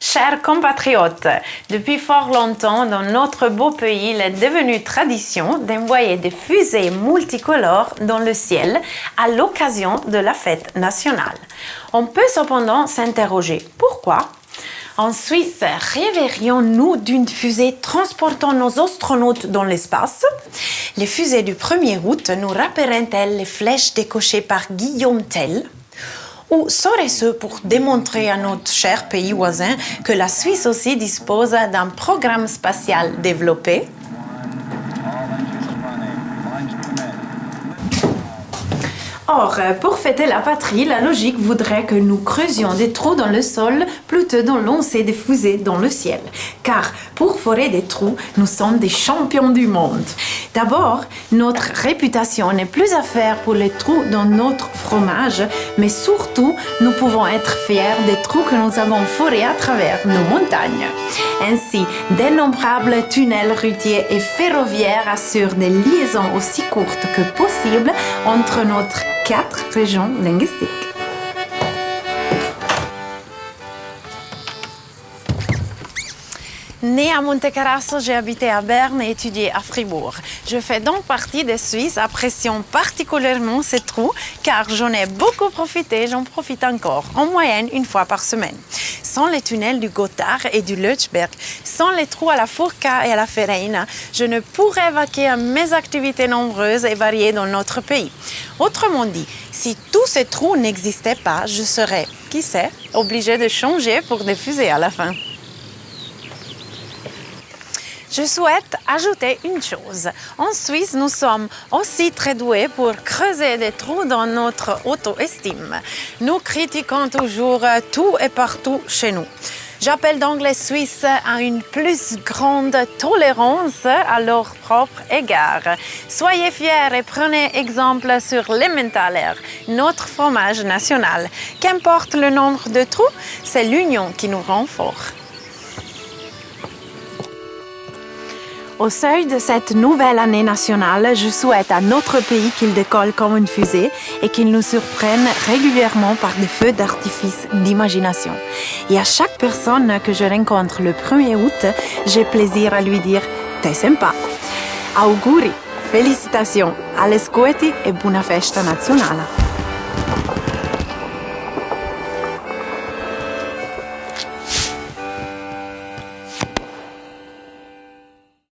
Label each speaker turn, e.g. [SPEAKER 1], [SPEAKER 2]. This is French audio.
[SPEAKER 1] Chers compatriotes, depuis fort longtemps dans notre beau pays, il est devenu tradition d'envoyer des fusées multicolores dans le ciel à l'occasion de la fête nationale. On peut cependant s'interroger pourquoi? En Suisse, rêverions-nous d'une fusée transportant nos astronautes dans l'espace? Les fusées du 1er août nous rappelleraient-elles les flèches décochées par Guillaume Tell? Ou serait-ce pour démontrer à notre cher pays voisin que la Suisse aussi dispose d'un programme spatial développé? Or, pour fêter la patrie, la logique voudrait que nous creusions des trous dans le sol plutôt que de lancer des fusées dans le ciel. Car pour forer des trous, nous sommes des champions du monde. D'abord, notre réputation n'est plus à faire pour les trous dans notre fromage, mais surtout, nous pouvons être fiers des trous que nous avons forés à travers nos montagnes. Ainsi, d'innombrables tunnels routiers et ferroviaires assurent des liaisons aussi courtes que possible entre notre 4 régions linguistiques. Née à Monte-Carasso, j'ai habité à Berne et étudié à Fribourg. Je fais donc partie des Suisses appréciant particulièrement ces trous car j'en ai beaucoup profité, j'en profite encore, en moyenne une fois par semaine. Sans les tunnels du Gotthard et du Lötschberg, sans les trous à la Furka et à la Vereina, je ne pourrais vaquer à mes activités nombreuses et variées dans notre pays. Autrement dit, si tous ces trous n'existaient pas, je serais, qui sait, obligée de changer pour des fusées à la fin. Je souhaite ajouter une chose. En Suisse, nous sommes aussi très doués pour creuser des trous dans notre auto-estime. Nous critiquons toujours tout et partout chez nous. J'appelle donc les Suisses à une plus grande tolérance à leur propre égard. Soyez fiers et prenez exemple sur l'Emmentaler, notre fromage national. Qu'importe le nombre de trous, c'est l'union qui nous rend forts. Au seuil de cette nouvelle année nationale, je souhaite à notre pays qu'il décolle comme une fusée et qu'il nous surprenne régulièrement par des feux d'artifice d'imagination. Et à chaque personne que je rencontre le 1er août, j'ai plaisir à lui dire « T'es sympa ». Auguri, félicitations, alle scuoti e buona festa nazionale.